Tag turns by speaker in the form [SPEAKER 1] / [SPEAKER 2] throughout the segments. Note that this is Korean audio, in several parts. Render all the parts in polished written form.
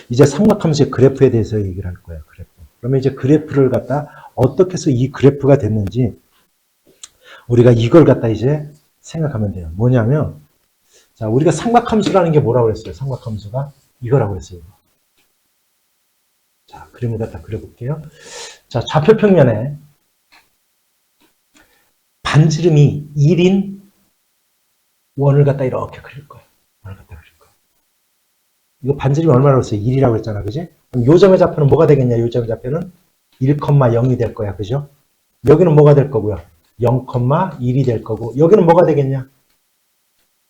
[SPEAKER 1] 이제 삼각함수의 그래프에 대해서 얘기를 할 거예요. 그래프. 그러면 이제 그래프를 갖다 어떻게 해서 이 그래프가 됐는지 우리가 이걸 갖다 이제 생각하면 돼요. 뭐냐면 자, 우리가 삼각함수라는 게 뭐라고 그랬어요? 삼각함수가 이거라고 했어요. 자, 그림을 갖다 그려볼게요. 자, 좌표 평면에 반지름이 1인 원을 갖다 이렇게 그릴 거예요. 원을 갖다 그릴 거예요. 이거 반지름이 얼마라고 했어요? 1이라고 했잖아. 그지? 그럼 요 점의 좌표는 뭐가 되겠냐? 요 점의 좌표는 1,0이 될 거야. 그죠? 여기는 뭐가 될 거고요? 0,1이 될 거고, 여기는 뭐가 되겠냐?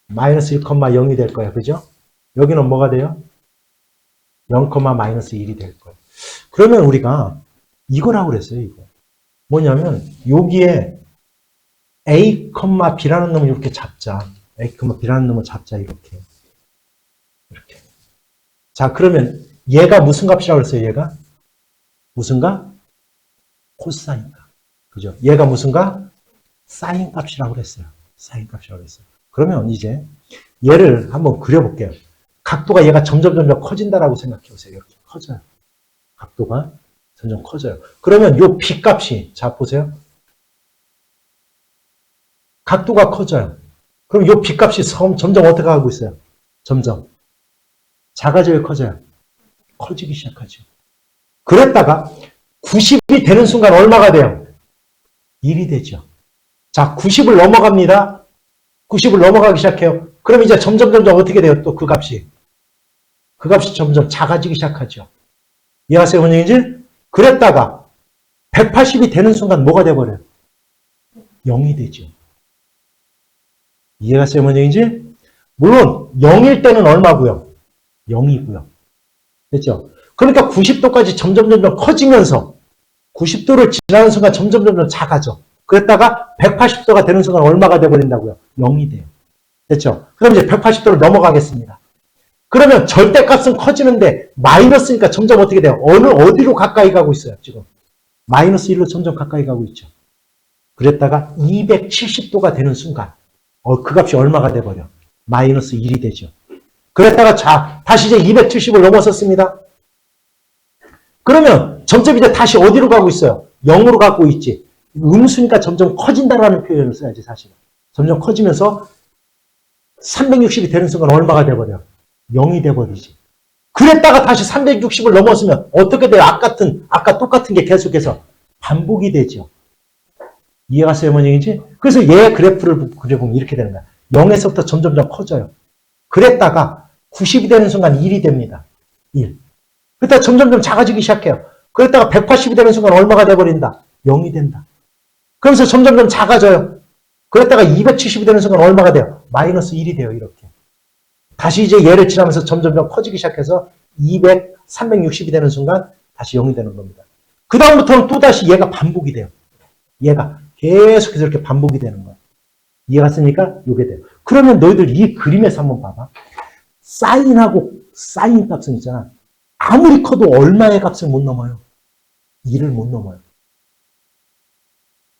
[SPEAKER 1] 마이너스 1,0이 될 거야. 그죠? 여기는 뭐가 돼요? 0,-1이 될 거예요. 그러면 우리가 이거라고 그랬어요. 이거. 뭐냐면 여기에 A, B라는 놈을 이렇게 잡자. A, B라는 놈을 잡자. 이렇게. 이렇게. 자, 그러면 얘가 무슨 값이라고 그랬어요? 얘가? 무슨 값? 코사인 값. 그죠? 얘가 무슨 값? 사인 값이라고 그랬어요. 사인 값이라고 그랬어요. 그러면 이제 얘를 한번 그려볼게요. 각도가 얘가 점점 커진다라고 생각해 보세요. 이렇게 커져요. 각도가 점점 커져요. 그러면 요 B 값이, 자, 보세요. 각도가 커져요. 그럼 요 B 값이 점점 어떻게 하고 있어요? 점점 작아져요, 커져요? 커지기 시작하죠. 그랬다가 90이 되는 순간 얼마가 돼요? 1이 되죠. 자, 90을 넘어갑니다. 90을 넘어가기 시작해요. 그럼 이제 점점 어떻게 돼요? 또 그 값이. 그 값이 점점 작아지기 시작하죠. 이해하세요, 원영이지? 그랬다가 180이 되는 순간 뭐가 돼버려요? 0이 되죠. 이해가세요, 원영이지? 물론 0일 때는 얼마고요? 0이고요. 됐죠? 그러니까 90도까지 점점 커지면서 90도를 지나는 순간 점점 작아져. 그랬다가 180도가 되는 순간 얼마가 돼버린다고요? 0이 돼요. 됐죠? 그럼 이제 180도를 넘어가겠습니다. 그러면 절대값은 커지는데 마이너스니까 점점 어떻게 돼요? 어디로 가까이 가고 있어요, 지금? 마이너스 1로 점점 가까이 가고 있죠. 그랬다가 270도가 되는 순간 그 값이 얼마가 돼버려? 마이너스 1이 되죠. 그랬다가 자, 다시 이제 270을 넘어섰습니다. 그러면 점점 이제 다시 어디로 가고 있어요? 0으로 가고 있지. 음수니까 점점 커진다라는 표현을 써야지, 사실은. 점점 커지면서 360이 되는 순간 얼마가 돼버려? 0이 돼버리지. 그랬다가 다시 360을 넘었으면 어떻게 돼요? 아까 똑같은 게 계속해서 반복이 되죠. 이해가세요, 원영이지? 그래서 얘 그래프를 그려보면 이렇게 되는 거야. 0에서부터 점점 커져요. 그랬다가 90이 되는 순간 1이 됩니다. 1. 그랬다가 점점 작아지기 시작해요. 그랬다가 180이 되는 순간 얼마가 돼버린다? 0이 된다. 그러면서 점점 작아져요. 그랬다가 270이 되는 순간 얼마가 돼요? 마이너스 1이 돼요. 이렇게. 다시 이제 얘를 지나면서 점점 커지기 시작해서 360이 되는 순간 다시 0이 되는 겁니다. 그 다음부터는 또다시 얘가 반복이 돼요. 얘가 계속해서 이렇게 반복이 되는 거야. 이해가 갔으니까 이게 돼요. 그러면 너희들 이 그림에서 한번 봐봐. 사인하고 사인 값은 있잖아. 아무리 커도 얼마의 값을 못 넘어요? 2를 못 넘어요.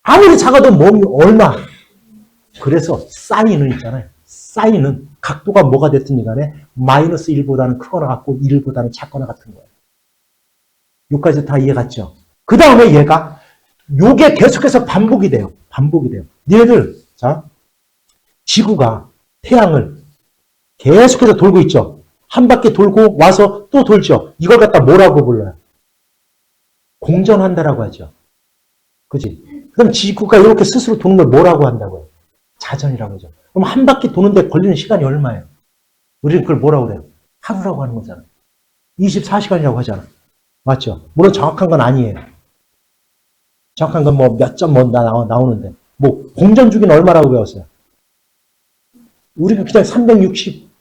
[SPEAKER 1] 아무리 작아도 얼마? 그래서 사인은 있잖아요. 사인은 각도가 뭐가 됐든지 간에 마이너스 1보다는 크거나 같고 1보다는 작거나 같은 거예요. 여기까지 다 이해 갔죠? 그 다음에 얘가 요게 계속해서 반복이 돼요. 반복이 돼요. 얘들 자, 지구가 태양을 계속해서 돌고 있죠. 한 바퀴 돌고 와서 또 돌죠. 이걸 갖다 뭐라고 불러요? 공전한다라고 하죠. 그지? 그럼 지구가 이렇게 스스로 도는 걸 뭐라고 한다고요? 자전이라고 하죠. 그럼 한 바퀴 도는데 걸리는 시간이 얼마예요? 우리는 그걸 뭐라고 그래요? 하루라고 하는 거잖아요. 24시간이라고 하잖아. 맞죠? 물론 정확한 건 아니에요. 정확한 건 뭐 몇 점 나오는데. 뭐 공전 주기는 얼마라고 배웠어요? 우리가 그냥 360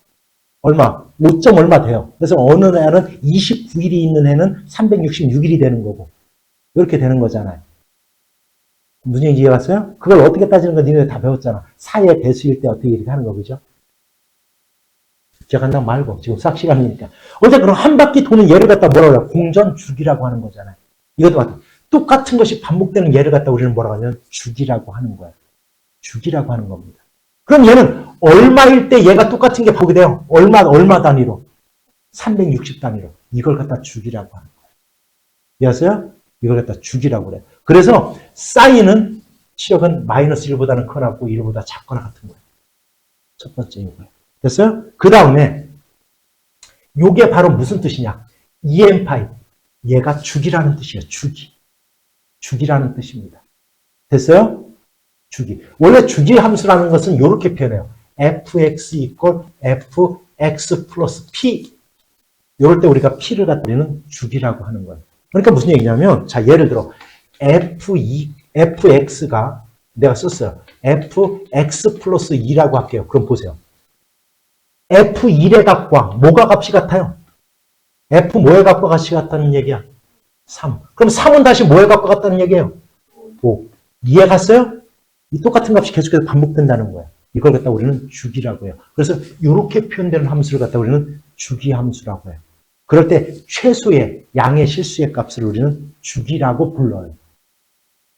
[SPEAKER 1] 얼마, 5점 얼마 돼요. 그래서 어느 날은 29일이 있는 해는 366일이 되는 거고 이렇게 되는 거잖아요. 무슨 얘기 이해갔어요? 그걸 어떻게 따지는 거 니네 다 배웠잖아. 4의 배수일 때 어떻게 이렇게 하는 거, 그죠? 기억한다 말고 지금 수학 시간이니까. 어제 그럼 한 바퀴 도는 얘를 갖다 뭐라고 해요? 공전 주기라고 하는 거잖아요. 이것도 같아. 똑같은 것이 반복되는 얘를 갖다 우리는 뭐라고 하냐면 주기라고 하는 거예요. 주기라고 하는 겁니다. 그럼 얘는 얼마일 때 얘가 똑같은 게 보게 돼요? 얼마 단위로? 360 단위로. 이걸 갖다 주기라고 하는 거예요. 이해하세요? 이걸 갖다 주기라고 그래요. 그래서 사인은 치역은 마이너스 1보다는 커나고 1보다 작거나 같은 거예요. 첫 번째인 거예요. 됐어요? 그 다음에 요게 바로 무슨 뜻이냐? EM파이. 얘가 주기라는 뜻이에요. 주기. 주기라는 뜻입니다. 됐어요? 주기. 원래 주기 함수라는 것은 이렇게 표현해요. fx equal fx 플러스 p. 이럴 때 우리가 p를 갖다 우리는 주기라고 하는 거예요. 그러니까 무슨 얘기냐면, 자, 예를 들어, fx가 내가 썼어요. fx 플러스 2라고 할게요. 그럼 보세요. f1의 값과 뭐가 값이 같아요? f 뭐의 값과 같이 같다는 얘기야? 3. 그럼 3은 다시 뭐의 값과 같다는 얘기예요? 5. 이해 갔어요? 이 똑같은 값이 계속해서 반복된다는 거예요. 이걸 갖다 우리는 주기라고 해요. 그래서 이렇게 표현되는 함수를 갖다 우리는 주기 함수라고 해요. 그럴 때 최소의 양의 실수의 값을 우리는 주기라고 불러요.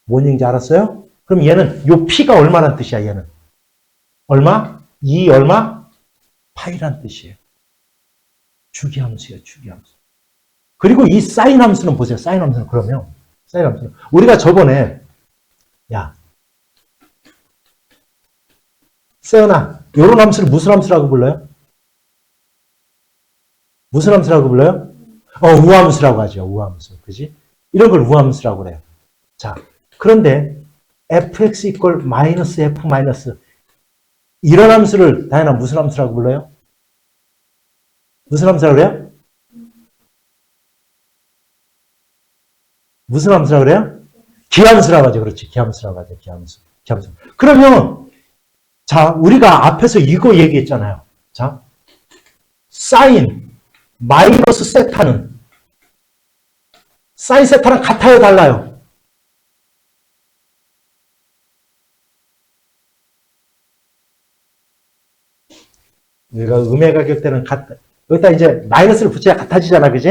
[SPEAKER 1] 뭔 얘기인지 알았어요? 그럼 얘는 요 p가 얼마란 뜻이야, 얘는? 얼마? 2 얼마? 파이란 뜻이에요. 주기 함수예요, 주기 함수. 그리고 이 사인 함수는 보세요. 사인 함수는 그러면 사인 함수는 우리가 저번에 야 세연아, 요런 함수를 무슨 함수라고 불러요? 무슨 함수라고 불러요? 우함수라고 하죠. 우함수. 그지? 이런 걸 우함수라고 그래요. 자, 그런데 fx equal 마이너스 f 마이너스 이런 함수를 다현아 무슨 함수라고 불러요? 무슨 함수라고 그래요? 무슨 함수라고 그래요? 기함수라고 하죠. 그렇지. 기함수라고 하죠. 기함수. 기함수. 그러면 자, 우리가 앞에서 이거 얘기했잖아요. 자, 사인 마이너스 세타는 사인 세타랑 같아요, 달라요? 우리가 음의 가격대는 같다. 여기다 이제 마이너스를 붙여야 같아지잖아, 그지?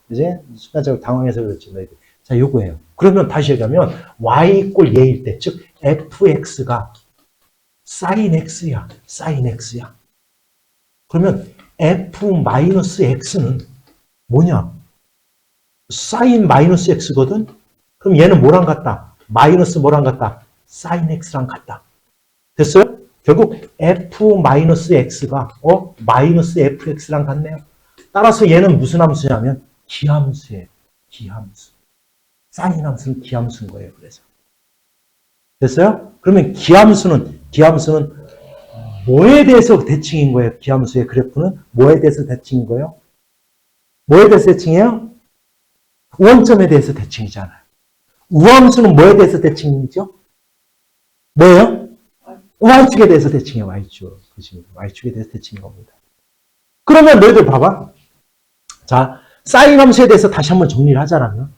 [SPEAKER 1] 그지? 순간적으로 당황해서 그렇지, 너희들. 자, 요거예요. 그러면 다시 얘기하면 y 꼴 얘일 때, 즉 fx가 sin x야, sin x야. 그러면 f-x는 뭐냐? sin 마이너스 x거든? 그럼 얘는 뭐랑 같다? 마이너스 뭐랑 같다? sin x랑 같다. 됐어요? 결국 f-x가 마이너스 fx랑 같네요. 따라서 얘는 무슨 함수냐면 기함수예요. 기함수. sin 함수는 기함수인 거예요. 그래서. 됐어요? 그러면 기함수는 뭐에 대해서 대칭인 거예요? 기함수의 그래프는 뭐에 대해서 대칭인 거예요? 뭐에 대해서 대칭이에요? 원점에 대해서 대칭이잖아요. 우함수는 뭐에 대해서 대칭이죠? 뭐예요? Y축에 대해서 대칭이에요. Y축. 그치? Y축에 대해서 대칭인 겁니다. 그러면 너희들 봐봐. 자, 사인 함수에 대해서 다시 한번 정리를 하자라면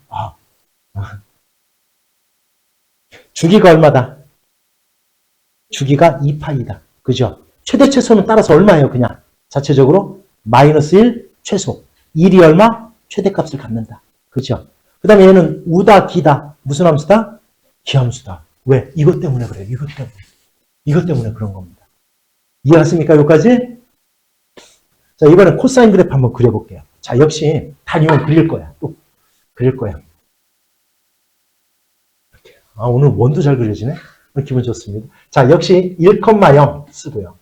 [SPEAKER 1] 주기가 얼마다? 주기가 2파이다. 그죠? 최대 최소는 따라서 얼마예요? 그냥 자체적으로 마이너스 1 최소. 1이 얼마? 최대값을 갖는다. 그죠? 그 다음에 얘는 우다 기다. 무슨 함수다? 기함수다. 왜? 이것 때문에 그래요. 이것 때문에. 이것 때문에 그런 겁니다. 이해하십니까? 여기까지? 자, 이번엔 코사인 그래프 한번 그려볼게요. 자, 역시 단위원 그릴 거야. 또 그릴 거야. 이렇게. 오늘 원도 잘 그려지네. 기분 좋습니다. 자, 역시 1,0 쓰고요.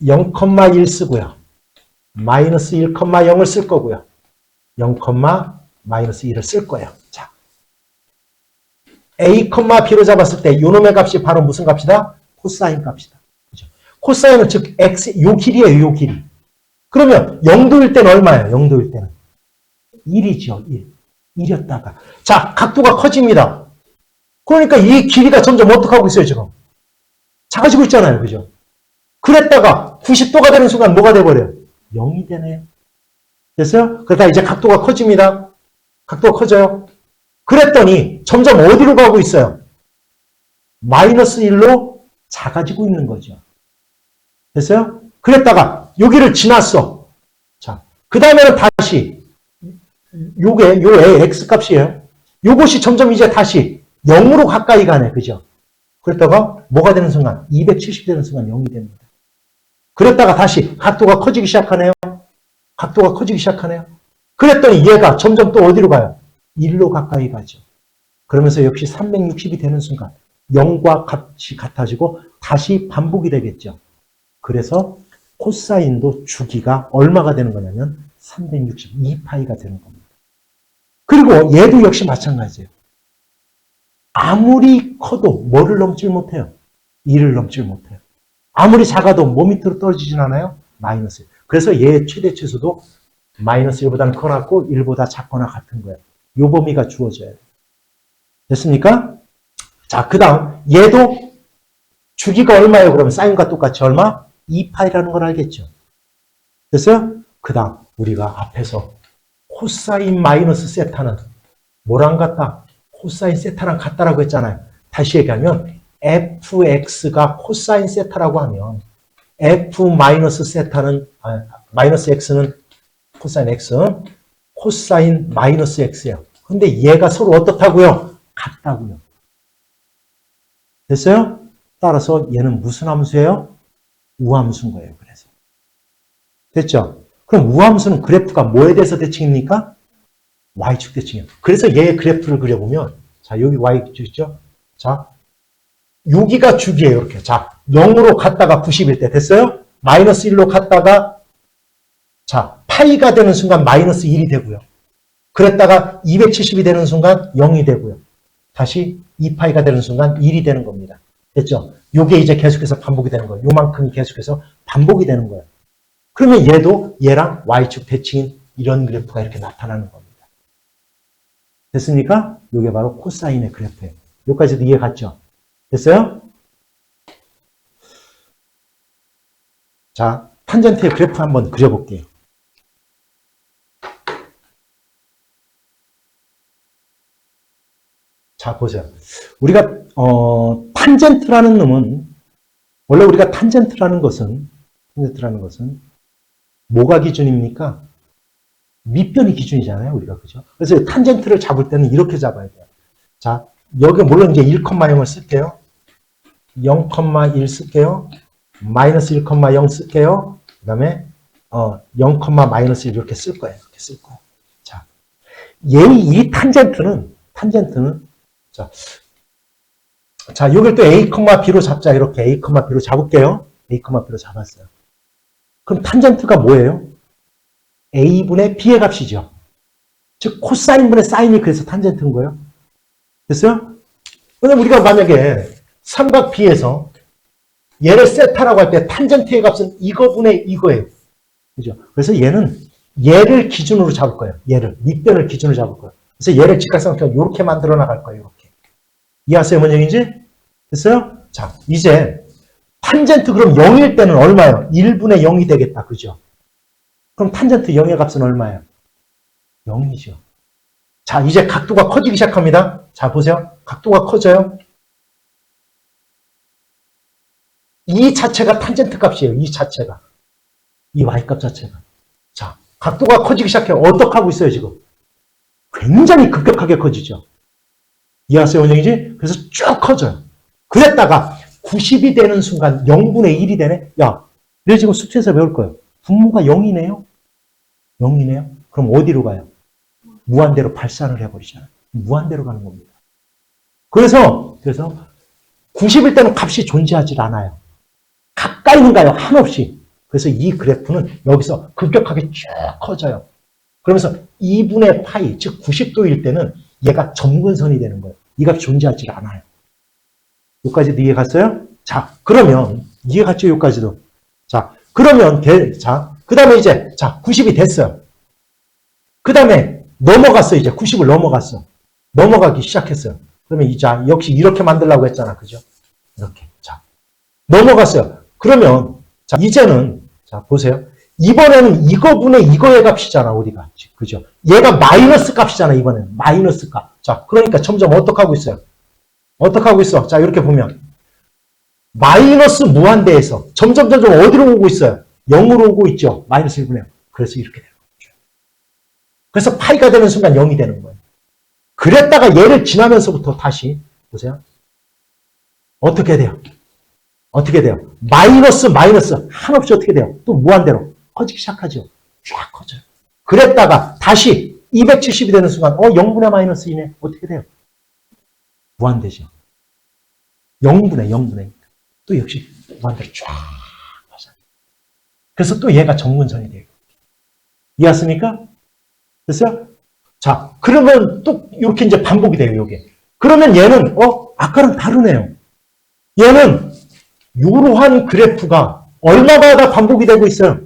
[SPEAKER 1] 0,1 쓰고요. 마이너스 1,0을 쓸 거고요. 0, 마이너스 1을 쓸 거예요. 자, A, B로 잡았을 때 요놈의 값이 바로 무슨 값이다? 코사인 값이다. 그죠? 코사인은 즉 X, 요 길이에요. 요 길이. 그러면 0도일 때는 얼마예요? 0도일 때는 1이죠. 1. 1이었다가 자, 각도가 커집니다. 그러니까 이 길이가 점점 어떻게 하고 있어요, 지금? 작아지고 있잖아요. 그죠? 그랬다가 90도가 되는 순간 뭐가 돼버려요? 0이 되네요. 됐어요? 그러다 이제 각도가 커집니다. 각도가 커져요. 그랬더니 점점 어디로 가고 있어요? 마이너스 1로 작아지고 있는 거죠. 됐어요? 그랬다가 여기를 지났어. 자, 그 다음에는 다시 요게 요 x 값이에요. 요것이 점점 이제 다시 0으로 가까이 가네. 그죠? 그랬다가 뭐가 되는 순간? 270 되는 순간 0이 됩니다. 그랬다가 다시 각도가 커지기 시작하네요. 각도가 커지기 시작하네요. 그랬더니 얘가 점점 또 어디로 가요? 1로 가까이 가죠. 그러면서 역시 360이 되는 순간 0과 값이 같아지고 다시 반복이 되겠죠. 그래서 코사인도 주기가 얼마가 되는 거냐면 362파이가 되는 겁니다. 그리고 얘도 역시 마찬가지예요. 아무리 커도 뭐를 넘질 못해요? 2를 넘질 못해요. 아무리 작아도 뭐 밑으로 떨어지진 않아요? 마이너스. 그래서 얘의 최대 최소도 마이너스 1보다는 커놨고 1보다 작거나 같은 거예요. 요 범위가 주어져요. 됐습니까? 자, 그 다음 얘도 주기가 얼마예요? 그러면 사인과 똑같이 얼마? 2파이라는 걸 알겠죠. 그래서 그 다음 우리가 앞에서 코사인 마이너스 세타는 뭐랑 같다? 코사인 세타랑 같다라고 했잖아요. 다시 얘기하면 fx가 코사인 세타라고 하면 f 마이너스 세타는 마이너스 x는 코사인 x, 코사인 마이너스 x예요. 근데 얘가 서로 어떻다고요? 같다고요. 됐어요? 따라서 얘는 무슨 함수예요? 우함수인 거예요. 그래서 됐죠? 그럼 우함수는 그래프가 뭐에 대해서 대칭입니까? y축 대칭이에요. 그래서 얘의 그래프를 그려보면 자 여기 y축 있죠? 자 여기가 주기예요. 이렇게 자 0으로 갔다가 90일 때 됐어요? 마이너스 1로 갔다가 자 파이가 되는 순간 마이너스 1이 되고요. 그랬다가 270이 되는 순간 0이 되고요. 다시 2파이가 되는 순간 1이 되는 겁니다. 됐죠? 요게 이제 계속해서 반복이 되는 거예요. 요만큼이 계속해서 반복이 되는 거예요. 그러면 얘도 얘랑 y축 대칭인 이런 그래프가 이렇게 나타나는 겁니다. 됐습니까? 요게 바로 코사인의 그래프예요. 여기까지도 이해 갔죠? 됐어요? 자, 탄젠트의 그래프 한번 그려볼게요. 자, 보세요. 우리가 탄젠트라는 놈은 원래 우리가 탄젠트라는 것은 뭐가 기준입니까? 밑변이 기준이잖아요, 우리가. 그죠? 그래서 탄젠트를 잡을 때는 이렇게 잡아야 돼요. 자, 여기 물론 이제 1,0을 쓸게요. 0,1 쓸게요. 마이너스 1,0 쓸게요. 그 다음에 0, 마이너스 1 이렇게 쓸 거예요. 이렇게 쓸 거예요. 자, 이 탄젠트는 자, 여기를 또 A, B로 잡자. 이렇게 A, B로 잡을게요. A, B로 잡았어요. 그럼 탄젠트가 뭐예요? A분의 B의 값이죠. 즉, 코사인분의 사인이 그래서 탄젠트인 거예요. 됐어요? 근데 우리가 만약에 삼각 B에서 얘를 세타라고 할 때 탄젠트의 값은 이거분의 이거예요. 그죠? 그래서 얘를 기준으로 잡을 거예요. 얘를. 밑변을 기준으로 잡을 거예요. 그래서 얘를 직각삼각형 이렇게 만들어 나갈 거예요. 이렇게. 이해하세요? 뭔 얘기인지? 됐어요? 자, 이제 탄젠트 그럼 0일 때는 얼마예요? 1분의 0이 되겠다. 그죠? 그럼 탄젠트 0의 값은 얼마예요? 0이죠. 자, 이제 각도가 커지기 시작합니다. 자, 보세요. 각도가 커져요. 이 자체가 탄젠트 값이에요. 이 자체가. 이 y값 자체가. 자, 각도가 커지기 시작해요. 어떻게 하고 있어요, 지금? 굉장히 급격하게 커지죠. 이해하세요, 원영이지? 그래서 쭉 커져요. 그랬다가 90이 되는 순간 0분의 1이 되네? 야, 내 지금 수트에서 배울 거예요. 분모가 0이네요? 0이네요? 그럼 어디로 가요? 무한대로 발산을 해버리잖아요. 무한대로 가는 겁니다. 그래서 90일 때는 값이 존재하지 않아요. 가까이는 가요. 한없이. 그래서 이 그래프는 여기서 급격하게 쭉 커져요. 그러면서 2분의 파이, 즉 90도일 때는 얘가 점근선이 되는 거예요. 이 값이 존재하지 않아요. 여기까지도 이해 갔어요? 자, 그러면 이해 갔죠? 여기까지도. 자, 그러면 그 다음에 이제 90이 됐어요. 그 다음에 넘어갔어요. 이제 90을 넘어갔어. 넘어가기 시작했어요. 그러면 이제 역시 이렇게 만들려고 했잖아. 그죠? 이렇게. 자, 넘어갔어요. 그러면 자, 이제는 자, 보세요. 이번에는 이거분의 이거의 값이잖아, 우리가. 그죠? 얘가 마이너스 값이잖아, 이번에는. 마이너스 값. 자, 그러니까 점점 어떻게 하고 있어요? 어떻게 하고 있어? 자, 이렇게 보면. 마이너스 무한대에서 점점 어디로 오고 있어요? 0으로 오고 있죠? 마이너스 1분의 0. 그래서 이렇게 되는 거죠. 그래서 파이가 되는 순간 0이 되는 거예요. 그랬다가 얘를 지나면서부터 다시, 보세요. 어떻게 돼요? 어떻게 돼요? 마이너스 한없이 어떻게 돼요? 또 무한대로 커지기 시작하죠. 쫙 커져요. 그랬다가 다시 270이 되는 순간 0분의 마이너스 2네. 어떻게 돼요? 무한대죠. 0분의 또 역시 무한대로 쫙 가서. 그래서 또 얘가 정문선이 돼요. 이해했습니까? 됐어요? 자, 그러면 또 이렇게 이제 반복이 돼요, 요게. 그러면 얘는 아까랑 다르네요. 얘는 이러한 그래프가 얼마마다 반복이 되고 있어요.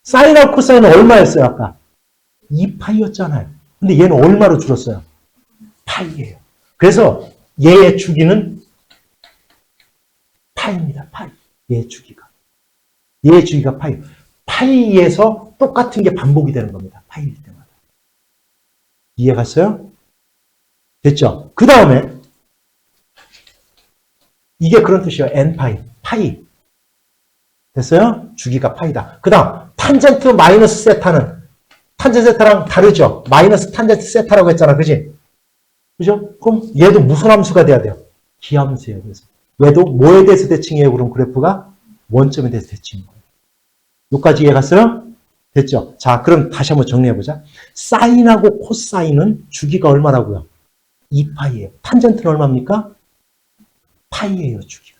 [SPEAKER 1] 사인하고 코사인은 얼마였어요, 아까? 2파이였잖아요. 근데 얘는 얼마로 줄었어요? 파이예요. 그래서 얘의 주기는 파이입니다. 파이. 얘의 주기가. 얘의 주기가 파이. 파이에서 똑같은 게 반복이 되는 겁니다. 파이일 때마다. 이해 갔어요? 됐죠? 그 다음에 이게 그런 뜻이에요. n파이. 파이. 됐어요? 주기가 파이다. 그 다음 탄젠트 마이너스 세타는 탄젠트 세타랑 다르죠? 마이너스 탄젠트 세타라고 했잖아. 그지? 그죠? 그럼 얘도 무슨 함수가 돼야 돼요? 기함수예요. 그래서 얘도 뭐에 대해서 대칭해요? 그럼 그래프가 원점에 대해서 대칭인 거예요. 여기까지 이해 갔어요? 됐죠? 자, 그럼 다시 한번 정리해보자. 사인하고 코사인은 주기가 얼마라고요? 2파이예요. 탄젠트는 얼마입니까? 파이예요, 주기가.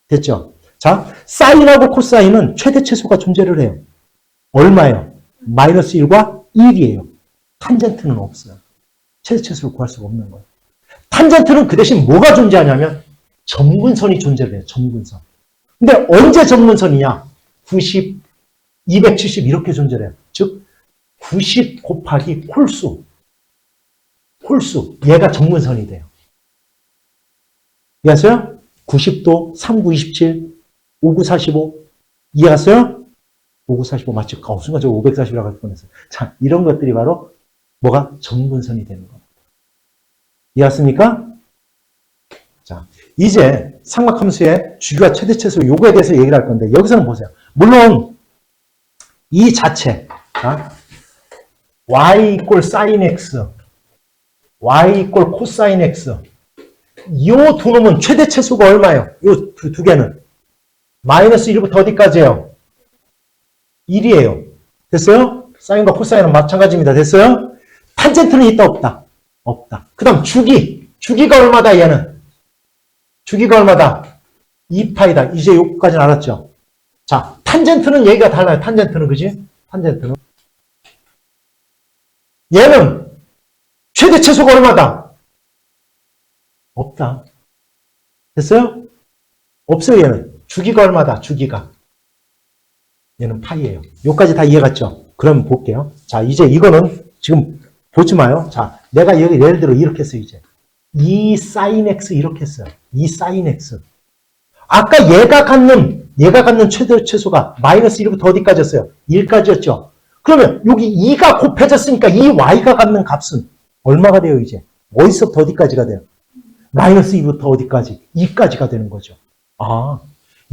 [SPEAKER 1] 됐죠? 자, 사인하고 코사인은 최대 최소가 존재를 해요. 얼마예요? 마이너스 1과 1이에요. 탄젠트는 없어요. 최대 최소를 구할 수가 없는 거예요. 탄젠트는 그 대신 뭐가 존재하냐면 점근선이 존재를 해요. 점근선. 근데 언제 점근선이냐? 90, 270 이렇게 존재를 해요. 즉 90 곱하기 홀수. 얘가 점근선이 돼요. 이해하세요? 90도, 39, 27, 59, 45 이해하세요? 59, 45 맞죠? 순간적으로 540이라고 할 뻔했어요. 자, 이런 것들이 바로 뭐가 점근선이 되는 겁니다. 이해했습니까? 자, 이제 삼각함수의 주기와 최대 최소 요거에 대해서 얘기를 할 건데 여기서는 보세요. 물론 이 자체 y 이꼴 sin x, y 이꼴 코사인 x 이 두 놈은 최대 최소가 얼마예요? 이 두 개는 마이너스 1부터 어디까지예요? 1이에요. 됐어요? 사인과 코사인은 마찬가지입니다. 됐어요? 탄젠트는 있다 없다? 없다. 그 다음 주기가 얼마다 얘는? 주기가 얼마다? 2파이다. 이제 요거까지는 알았죠? 자, 탄젠트는 얘기가 달라요. 탄젠트는 그지? 탄젠트는 얘는 최대 최소가 얼마다? 없다. 됐어요? 없어요, 얘는. 주기가 얼마다? 주기가. 얘는 파이예요. 요까지 다 이해갔죠? 그럼 볼게요. 자, 이제 이거는 지금 보지 마요. 자, 내가 여기 예를 들어 이렇게 했어요, 이제. 2 sin x 이렇게 했어요. 2 sin x. 아까 얘가 갖는 최대 최소가 마이너스 1부터 어디까지였어요? 1까지였죠? 그러면 여기 2가 곱해졌으니까 이 y가 갖는 값은 얼마가 돼요, 이제? 어디서부터 어디까지가 돼요? 마이너스 2부터 어디까지? 2까지가 되는 거죠. 아,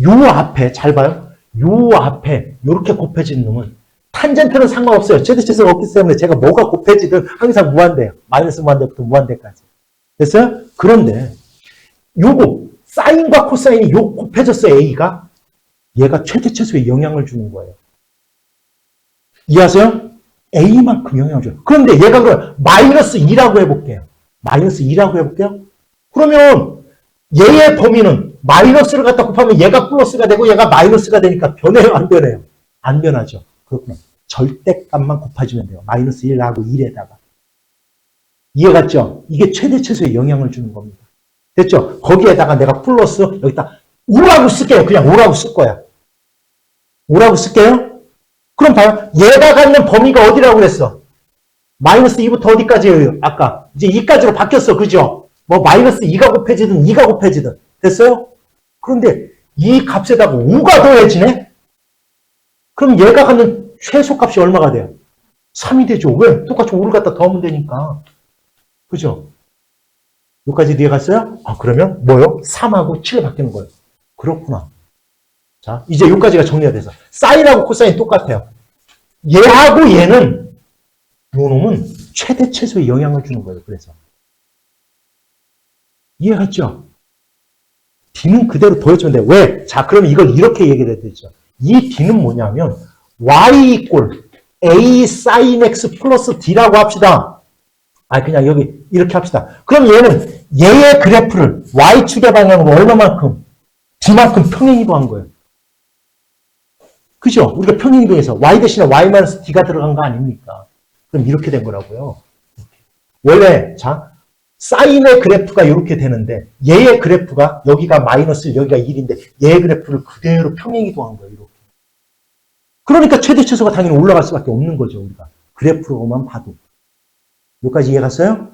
[SPEAKER 1] 요 앞에, 잘 봐요. 요 앞에, 요렇게 곱해진 놈은 탄젠트는 상관없어요. 최대 최소가 없기 때문에 제가 뭐가 곱해지든 항상 무한대예요. 마이너스 무한대부터 무한대까지. 됐어요? 그런데 요거, 사인과 코사인이 요 곱해졌어요, A가. 얘가 최대 최소에 영향을 주는 거예요. 이해하세요? A만큼 영향을 줘요. 그런데 얘가 그럼 마이너스 2라고 해볼게요. 마이너스 2라고 해볼게요. 그러면 얘의 범위는 마이너스를 갖다 곱하면 얘가 플러스가 되고 얘가 마이너스가 되니까 변해요? 안 변해요? 안 변하죠. 그렇구나. 절대값만 곱해주면 돼요. 마이너스 1하고 1에다가. 이해갔죠? 이게 최대 최소에 영향을 주는 겁니다. 됐죠? 거기에다가 내가 플러스 여기다 5라고 쓸게요. 그냥 5라고 쓸 거야. 5라고 쓸게요. 그럼 봐요. 얘가 갖는 범위가 어디라고 그랬어? 마이너스 2부터 어디까지예요? 아까 이제 2까지로 바뀌었어. 그죠? 뭐 마이너스 2가 곱해지든 2가 곱해지든. 됐어요? 그런데 이 값에다가 5가 더해지네? 그럼 얘가 갖는 최소값이 얼마가 돼요? 3이 되죠. 왜? 똑같이 5를 갖다 더하면 되니까. 그죠? 여기까지 이해갔어요? 아, 그러면 뭐요? 3하고 7이 바뀌는 거예요. 그렇구나. 자, 이제 여기까지가 정리가 돼서. 사인하고 코사인 똑같아요. 얘하고 얘는, 요 놈은 최대 최소의 영향을 주는 거예요. 그래서. 이해갔죠? D는 그대로 더해주면 돼요. 왜? 자, 그럼 이걸 이렇게 얘기를 해야 되죠. 이 D는 뭐냐면, Y 이꼴 A sin x 플러스 D라고 합시다. 그냥 여기 이렇게 합시다. 그럼 얘는 얘의 그래프를 Y축의 방향으로 얼마만큼? D만큼 평행이동한 거예요. 그죠? 우리가 평행이동해서 Y 대신에 Y-D가 들어간 거 아닙니까? 그럼 이렇게 된 거라고요. 원래 자 사인의 그래프가 이렇게 되는데 얘의 그래프가 여기가 마이너스 1, 여기가 1인데 얘의 그래프를 그대로 평행이동한 거예요. 이렇게. 그러니까 최대 최소가 당연히 올라갈 수밖에 없는 거죠. 우리가 그래프로만 봐도. 여기까지 이해갔어요?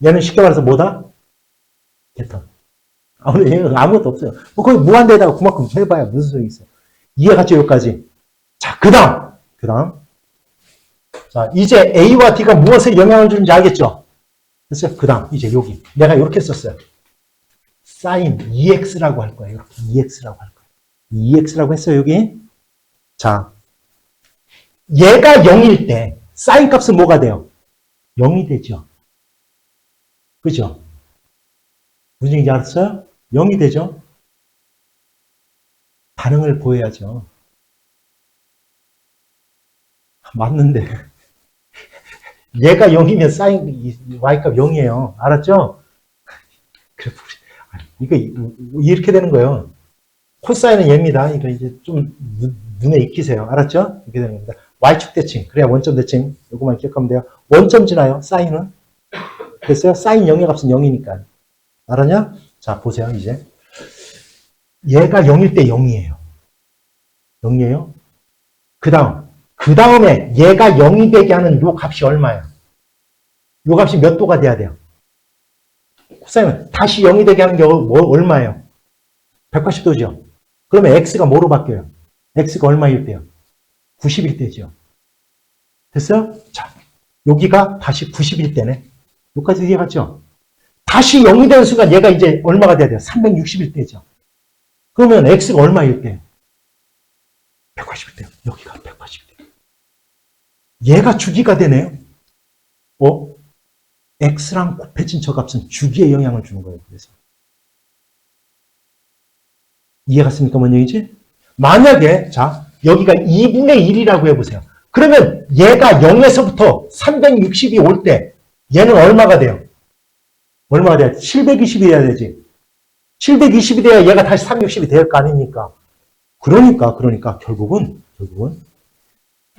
[SPEAKER 1] 얘는 쉽게 말해서 뭐다? 패턴. 아무것도 없어요. 거기 무한대에다가 그만큼 해봐야 무슨 소용이 있어요. 이해갔죠? 여기까지. 자, 그 다음. 자, 이제 A와 D가 무엇에 영향을 주는지 알겠죠? 됐어요? 그 다음, 이제 여기. 내가 이렇게 썼어요. sin EX라고 할 거예요. 이렇게 EX라고 할 거예요. EX라고 했어요, 여기. 자, 얘가 0일 때, sin 값은 뭐가 돼요? 0이 되죠. 그죠? 무슨 얘기인지 알았어요? 0이 되죠? 반응을 보여야죠. 맞는데. 얘가 0이면 sin y값 0이에요. 알았죠? 이거 이렇게 되는 거예요. 코사인은 얘입니다. 이거 이제 좀 눈에 익히세요. 알았죠? 이렇게 되는 겁니다. y축 대칭. 그래야 원점 대칭. 요거만 기억하면 돼요. 원점 지나요. 사인은. 됐어요? 사인 0의 값은 0이니까. 알았냐? 자, 보세요, 이제. 얘가 0일 때 0이에요. 0이에요? 그 다음에 얘가 0이 되게 하는 요 값이 얼마예요? 요 값이 몇 도가 돼야 돼요? 코사인은 다시 0이 되게 하는 게 얼마예요? 180도죠. 그러면 x가 뭐로 바뀌어요? x가 얼마일 때요? 90일 때죠. 됐어요? 자, 여기가 다시 90일 때네. 여기까지 이해갔죠? 다시 0이 되는 순간 얘가 이제 얼마가 돼야 돼요? 360일 때죠. 그러면 x가 얼마일 때요? 180일 때요. 여기가 180일 때. 얘가 주기가 되네요. x랑 곱해진 저 값은 주기에 영향을 주는 거예요. 그래서. 이해갔습니까? 뭔 얘기지? 만약에, 자, 여기가 2분의 1이라고 해보세요. 그러면 얘가 0에서부터 360이 올 때, 얘는 얼마가 돼요? 얼마가 돼야 720이 돼야 되지. 720이 돼야 얘가 다시 360이 될 거 아닙니까? 그러니까, 결국은,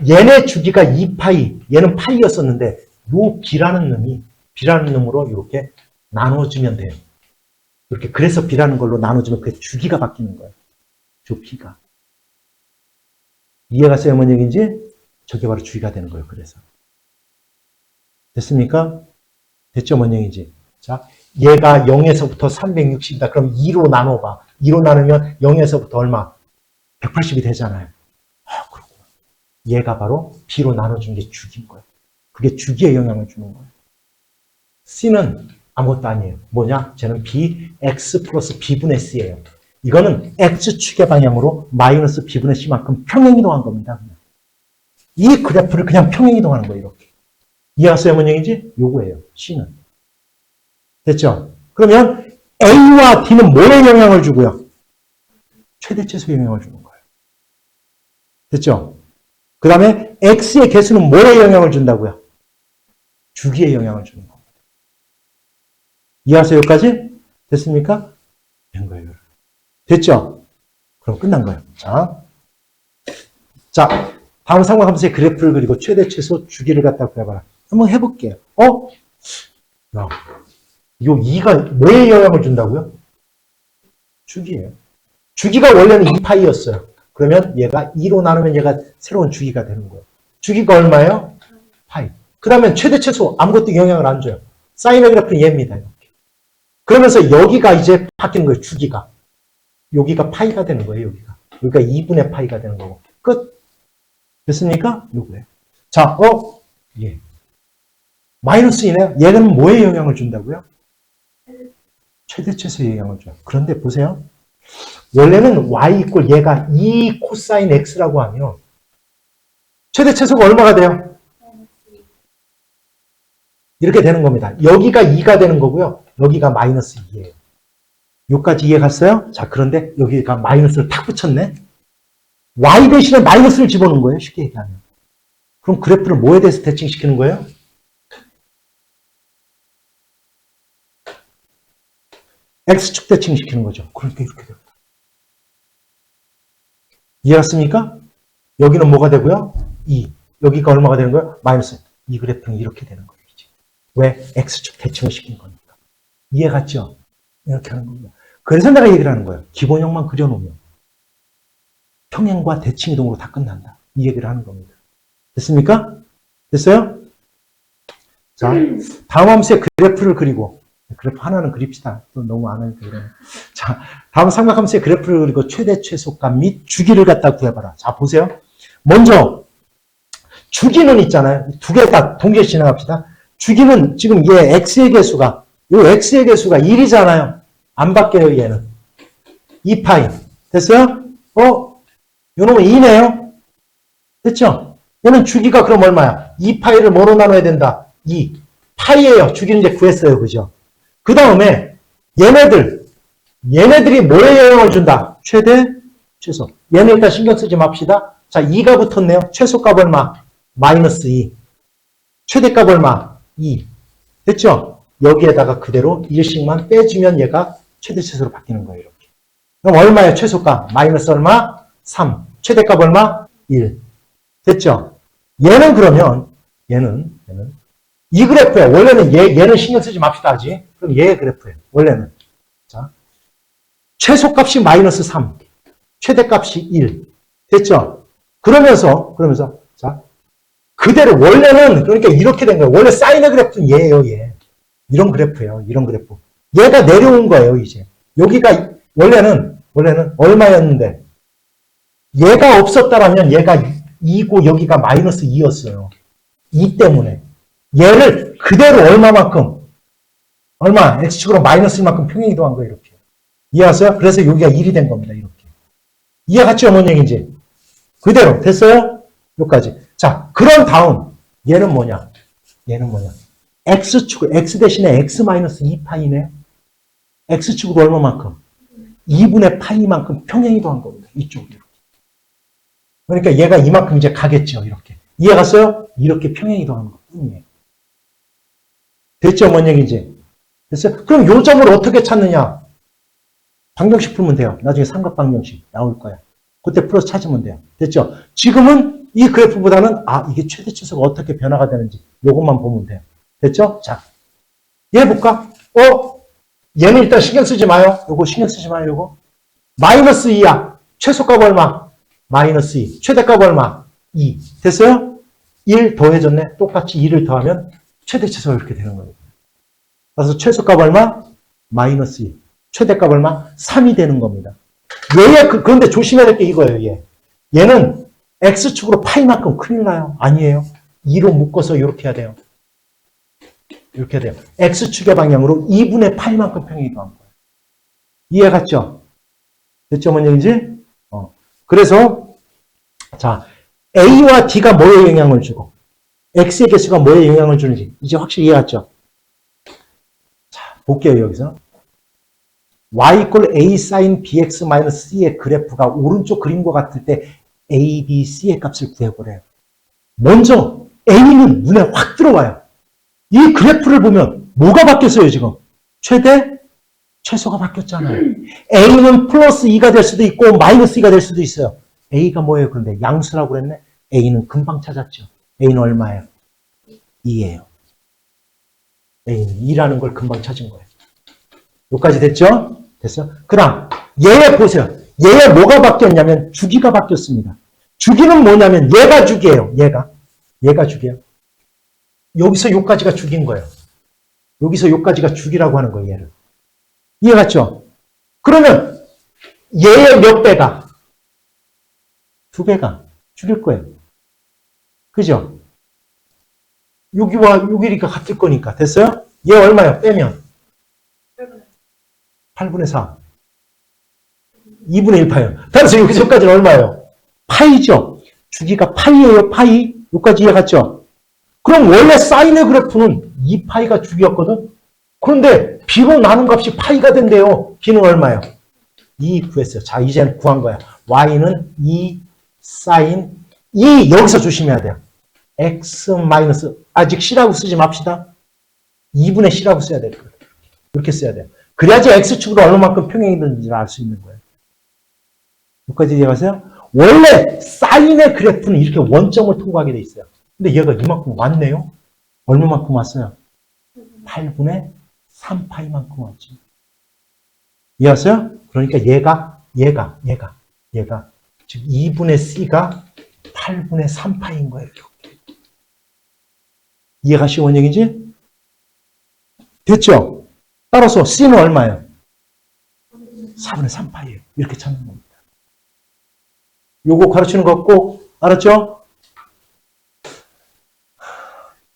[SPEAKER 1] 얘네 주기가 2파이, 얘는 파이였었는데, 요 B라는 놈으로 이렇게 나눠주면 돼요. 이렇게, 그래서 B라는 걸로 나눠주면 그 주기가 바뀌는 거예요. 저 B가. 이해갔어요? 뭔 얘기인지? 저게 바로 주기가 되는 거예요. 그래서. 됐습니까? 됐죠? 뭔 얘기인지. 자, 얘가 0에서부터 360이다. 그럼 2로 나눠봐. 2로 나누면 0에서부터 얼마? 180이 되잖아요. 그렇구나. 얘가 바로 B로 나눠준 게 주기인 거예요. 그게 주기에 영향을 주는 거예요. C는 아무것도 아니에요. 뭐냐? 쟤는 B, X 플러스 B분의 C예요. 이거는 X축의 방향으로 마이너스 B분의 C만큼 평행이동한 겁니다. 그냥. 이 그래프를 그냥 평행이동하는 거예요. 이렇게. 이해하세요? 뭔 얘기인지? 요거예요. C는. 됐죠? 그러면 A와 D는 뭐에 영향을 주고요? 최대치수에 영향을 주는 거예요. 됐죠? 그 다음에 X의 개수는 뭐에 영향을 준다고요? 주기에 영향을 주는 겁니다. 이해하세요? 여기까지? 됐습니까? 된 거예요. 됐죠? 그럼 끝난 거예요. 자, 다음 삼각함수의 그래프를 그리고 최대 최소 주기를 갖다 구해봐라. 한번 해볼게요. 야, 요 2가 뭐에 영향을 준다고요? 주기예요. 주기가 원래는 2파이였어요. 그러면 얘가 2로 나누면 얘가 새로운 주기가 되는 거예요. 주기가 얼마예요? 파이. 그러면 최대 최소 아무것도 영향을 안 줘요. 사인의 그래프는 얘입니다. 이렇게. 그러면서 여기가 이제 바뀌는 거예요. 주기가. 여기가 파이가 되는 거예요. 여기가 2분의 파이가 되는 거고. 끝. 됐습니까? 요거예요. 자, 예. 마이너스이네요. 얘는 뭐에 영향을 준다고요? 최대 최소에 영향을 줘요. 그런데 보세요. 원래는 y 이꼴 얘가 2 코사인 x라고 하면 최대 최소가 얼마가 돼요? 이렇게 되는 겁니다. 여기가 2가 되는 거고요. 여기가 마이너스 2예요. 여기까지 이해 갔어요? 자, 그런데 여기가 마이너스를 탁 붙였네. y 대신에 마이너스를 집어넣은 거예요. 쉽게 얘기하면. 그럼 그래프를 뭐에 대해서 대칭시키는 거예요? x축 대칭시키는 거죠. 그러니까 이렇게 됩니다. 이해했습니까? 여기는 뭐가 되고요? 2. 여기가 얼마가 되는 거예요? 마이너스. 이 그래프는 이렇게 되는 거예요. 이제. 왜? x축 대칭을 시킨 거니까. 이해 갔죠? 이렇게 하는 겁니다. 그래서 내가 얘기를 하는 거예요. 기본형만 그려놓으면 평행과 대칭 이동으로 다 끝난다. 이 얘기를 하는 겁니다. 됐습니까? 됐어요? 자, 다음 함수의 그래프를 그리고 그래프 하나는 그립시다. 또 너무 안 하니까 그러면. 자, 다음 삼각함수의 그래프를 그리고 최대 최소값 및 주기를 갖다 구해봐라. 자, 보세요. 먼저 주기는 있잖아요. 두 개 다 동시에 진행합시다. 주기는 지금 얘 x의 개수가 요 x의 개수가 1이잖아요. 안 바뀌어요, 얘는. 2파이. 됐어요? 요놈은 2네요. 됐죠? 얘는 주기가 그럼 얼마야? 2파이를 뭐로 나눠야 된다? 2. 파이예요. 주기는 이제 구했어요. 그죠? 그 다음에 얘네들이 뭐에 영향을 준다? 최대, 최소. 얘는 일단 신경 쓰지 맙시다. 자, 2가 붙었네요. 최소값 얼마? 마이너스 2. 최대값 얼마? 2. 됐죠? 여기에다가 그대로 1씩만 빼주면 얘가 최대, 최소로 바뀌는 거예요. 이렇게. 그럼 얼마예요? 최소값? 마이너스 얼마? 3. 최대값 얼마? 1. 됐죠? 얘는 그러면 얘는 이 그래프에 원래는 얘는 신경 쓰지 맙시다 하지. 그럼 얘의 그래프에 원래는 자 최소값이 마이너스 3, 최대값이 1. 됐죠? 그러면서 자 그대로 원래는 그러니까 이렇게 된 거예요. 원래 사인의 그래프는 얘예요. 얘. 이런 그래프예요. 이런 그래프. 얘가 내려온 거예요. 이제 여기가 원래는 얼마였는데 얘가 없었다라면 얘가 2고 여기가 마이너스 2였어요. 2 때문에. 얘를 그대로 얼마? x축으로 마이너스 1만큼 평행 이동한 거예요. 이렇게. 이해하세요? 그래서 여기가 1이 된 겁니다. 이렇게. 이해 갔죠? 뭔 얘기인지. 그대로. 됐어요? 여기까지. 자, 그런 다음 얘는 뭐냐? x축을 x 대신에 x 마이너스 2파이네. x축으로 얼마만큼? 2분의 파이만큼 평행 이동한 겁니다. 이쪽으로. 그러니까 얘가 이만큼 이제 가겠죠. 이렇게. 이해 갔어요? 이렇게 평행 이동하는 것 뿐이에요. 됐죠? 뭔 얘기인지. 됐어요? 그럼 요 점을 어떻게 찾느냐? 방정식 풀면 돼요. 나중에 삼각방정식 나올 거야. 그때 풀어서 찾으면 돼요. 됐죠? 지금은 이 그래프보다는 이게 최대 최소가 어떻게 변화가 되는지 요것만 보면 돼요. 됐죠? 자, 얘 볼까? 얘는 일단 신경 쓰지 마요. 요거 신경 쓰지 마요. 요거 마이너스 2야. 최소값 얼마? 마이너스 2. 최대값 얼마? 2. 됐어요? 1 더해졌네. 똑같이 2를 더하면 최대 최소가 이렇게 되는 거예요. 그래서 최소값 얼마? 마이너스 2. 최대값 얼마? 3이 되는 겁니다. 그런데 조심해야 될 게 이거예요. 얘는 x축으로 파이만큼 큰일 나요. 아니에요. 2로 묶어서 이렇게 해야 돼요. 이렇게 돼요. x축의 방향으로 2분의 파이만큼 평행이 더한 거예요. 이해 갔죠? 됐죠? 뭔 얘기인지? 그래서 자 a와 d가 뭐에 영향을 주고 x의 개수가 뭐에 영향을 주는지 이제 확실히 이해했죠? 자, 볼게요. 여기서 y = a sin bx - c의 그래프가 오른쪽 그림과 같을 때 a, b, c의 값을 구해보래요. 먼저 a는 눈에 확 들어와요. 이 그래프를 보면 뭐가 바뀌었어요, 지금? 최대, 최소가 바뀌었잖아요. a는 플러스 2가 될 수도 있고 마이너스 2가 될 수도 있어요. a가 뭐예요? 그런데 양수라고 그랬네. a는 금방 찾았죠. a는 얼마예요? 2예요. a는 2라는 걸 금방 찾은 거예요. 여기까지 됐죠? 됐어요? 그 다음 얘에 보세요. 얘에 뭐가 바뀌었냐면 주기가 바뀌었습니다. 주기는 뭐냐면 얘가 주기예요. 얘가 주기예요. 여기서 여기까지가 주기인 거예요. 여기서 여기까지가 주기라고 하는 거예요. 얘를. 이해 갔죠? 그러면 얘의 몇 배가? 2배가 주기일 거예요. 그죠? 여기와 여기가 같을 거니까. 됐어요? 얘 얼마요? 빼면 8분의 4. 2분의 1파예요. 따라서 여기서까지는 얼마예요? 파이죠? 주기가 파이예요. 파이. 여기까지 이해 갔죠? 그럼 원래 사인의 그래프는 2파이가 주기였거든? 그런데 b로 나눈 값이 파이가 된대요. b는 얼마예요? 2 구했어요. 자, 이제는 구한 거야. y는 2 사인 이 여기서 조심해야 돼요. x 마이너스 아직 c라고 쓰지 맙시다. 2분의 c라고 써야 돼요. 이렇게 써야 돼요. 그래야지 x축으로 얼마만큼 평행이 되는지를 알 수 있는 거예요. 여기까지 이해가세요? 원래 사인의 그래프는 이렇게 원점을 통과하게 돼 있어요. 근데 얘가 이만큼 왔네요. 얼마만큼 왔어요? 8분의 3파이만큼 왔죠. 이해하세요? 그러니까 얘가 즉 2분의 c가 8분의 3파인 거예요. 이해가 쉬운 원형이지? 됐죠? 따라서 c는 얼마예요? 4분의 3파이에요. 이렇게 찾는 겁니다. 요거 가르치는 거 꼭 알았죠?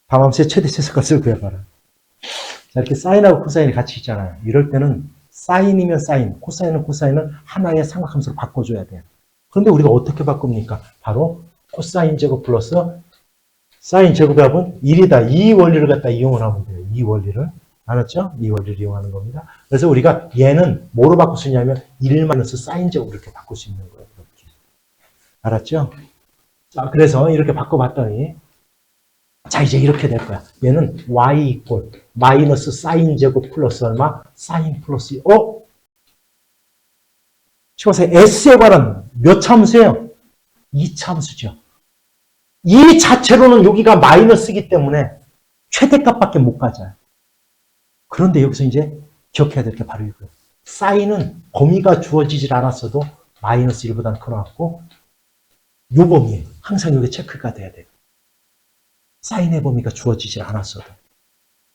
[SPEAKER 1] 다함수의 최대 최소값을 구해봐라. 자, 이렇게 사인하고 코사인이 같이 있잖아요. 이럴 때는 사인이면 사인, 코사인은 코사인을 하나의 삼각함수로 바꿔줘야 돼요. 그런데 우리가 어떻게 바꿉니까? 바로 코사인 제곱 플러스 사인 제곱의 합은 1이다. 이 원리를 갖다 이용을 하면 돼요. 이 원리를. 알았죠? 이 원리를 이용하는 겁니다. 그래서 우리가 얘는 뭐로 바꿀 수 있냐면 1 마이너스 사인 제곱으로 이렇게 바꿀 수 있는 거예요. 이렇게. 알았죠? 자, 그래서 이렇게 바꿔봤더니 자, 이제 이렇게 될 거야. 얘는 y 이꼴 마이너스 사인 제곱 플러스 얼마? 사인 플러스 2. 지금 s에 관한 몇 참수예요? 2참수죠. 이 자체로는 여기가 마이너스이기 때문에 최대값밖에 못 가져요. 그런데 여기서 이제 기억해야 될 게 바로 이거예요. 사인은 범위가 주어지질 않았어도 마이너스 1보다는 커나왔고 요 범위에 항상 여기 체크가 돼야 돼요. 사인의 범위가 주어지질 않았어도.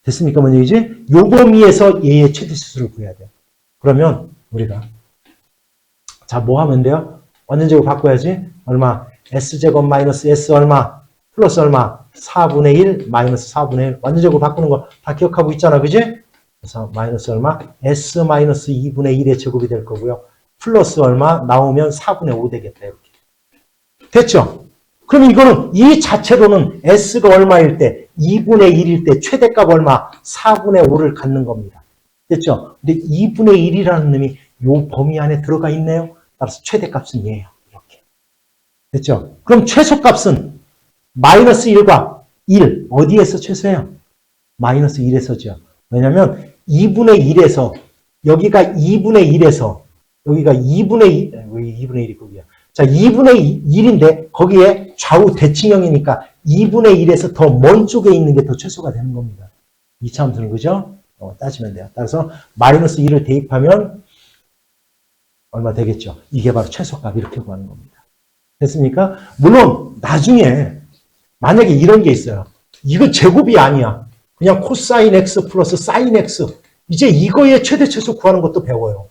[SPEAKER 1] 됐습니까? 뭐냐 이제 요 범위에서 얘의 최대수를 구해야 돼요. 그러면 우리가 자, 뭐 하면 돼요? 완전제곱 바꿔야지. 얼마? s제곱 마이너스 s 얼마? 플러스 얼마? 4분의 1 마이너스 4분의 1. 완전제곱 바꾸는 거 다 기억하고 있잖아. 그지? 그래서 마이너스 얼마? s 마이너스 2분의 1의 제곱이 될 거고요. 플러스 얼마? 나오면 4분의 5 되겠다. 이렇게. 됐죠? 그럼 이거는 이 자체로는 s가 얼마일 때? 2분의 1일 때 최대값 얼마? 4분의 5를 갖는 겁니다. 됐죠? 근데 2분의 1이라는 놈이 요 범위 안에 들어가 있네요. 따라서 최대값은 얘예요. 이렇게. 됐죠? 그럼 최소값은 마이너스 1과 1. 어디에서 최소예요? 마이너스 1에서죠. 왜냐면 2분의 1에서 여기가 2분의 1에서 여기가 2분의 2, 왜 2분의 1이 거기야? 자, 2분의 1인데 거기에 좌우 대칭형이니까 2분의 1에서 더 먼 쪽에 있는 게 더 최소가 되는 겁니다. 이차함수는 그죠? 따지면 돼요. 따라서 마이너스 1을 대입하면 얼마 되겠죠? 이게 바로 최소값 이렇게 구하는 겁니다. 됐습니까? 물론 나중에 만약에 이런 게 있어요. 이거 제곱이 아니야. 그냥 코사인 x 플러스 사인 x. 이제 이거의 최대 최소 구하는 것도 배워요.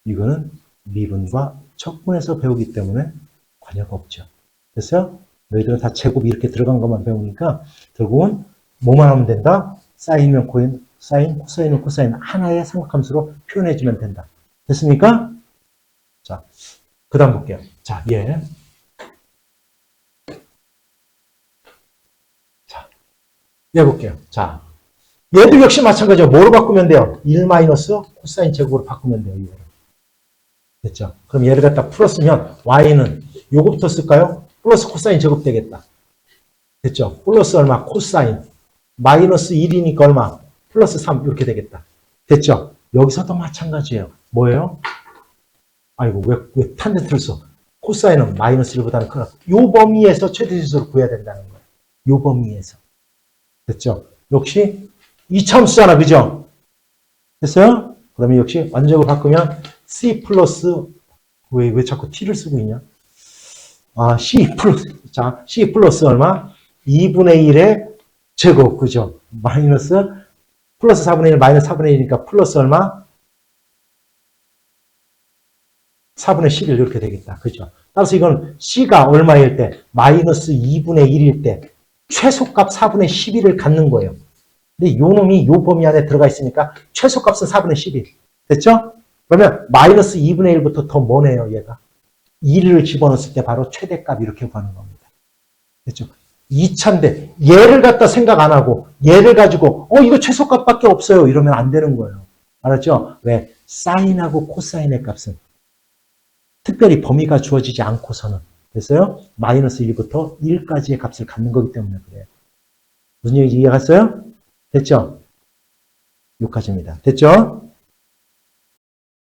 [SPEAKER 1] 이거는 미분과 척분에서 배우기 때문에 관여가 없죠. 됐어요? 너희들은 다 제곱이 이렇게 들어간 것만 배우니까 결국은 뭐만 하면 된다? 사인이면 코인, 사인, 코사인은 코사인 하나의 삼각함수로 표현해주면 된다. 됐습니까? 자, 그 다음 볼게요. 자, 얘. 자, 얘 볼게요. 자, 얘도 역시 마찬가지로 뭐로 바꾸면 돼요? 1 마이너스 코사인 제곱으로 바꾸면 돼요. 이거를. 됐죠? 그럼 얘를 갖다 풀었으면 y는 요거부터 쓸까요? 플러스 코사인 제곱 되겠다. 됐죠? 플러스 얼마? 코사인. 마이너스 1이니까 얼마? 플러스 3 이렇게 되겠다. 됐죠? 여기서도 마찬가지예요. 뭐예요? 아이고 왜 탄젠트를 써? 코사인은 마이너스 1보다는 크다. 요 범위에서 최대수를 구해야 된다는 거예요. 요 범위에서. 됐죠? 역시 이차함수잖아. 그죠? 됐어요? 그러면 역시 완전적으로 바꾸면 c 플러스 왜 자꾸 t를 쓰고 있냐? 아, c 플러스 얼마? 2분의 1의 제곱. 그죠? 마이너스 플러스 4분의 1 마이너스 4분의 1이니까 플러스 얼마? 4분의 11 이렇게 되겠다. 그죠? 따라서 이건 C가 얼마일 때? 마이너스 2분의 1일 때 최소값 4분의 11을 갖는 거예요. 근데 요 놈이 요 범위 안에 들어가 있으니까 최소값은 4분의 11. 됐죠? 그러면 마이너스 2분의 1부터 더 뭐네요, 얘가? 1을 집어넣었을 때 바로 최대값 이렇게 구하는 겁니다. 됐죠? 2차인데 얘를 갖다 생각 안 하고 얘를 가지고 이거 최소값밖에 없어요. 이러면 안 되는 거예요. 알았죠? 왜? 사인하고 코사인의 값은 특별히 범위가 주어지지 않고서는. 됐어요? 마이너스 1부터 1까지의 값을 갖는 거기 때문에 그래요. 무슨 얘기인지 이해갔어요? 됐죠? 여기까지입니다. 됐죠?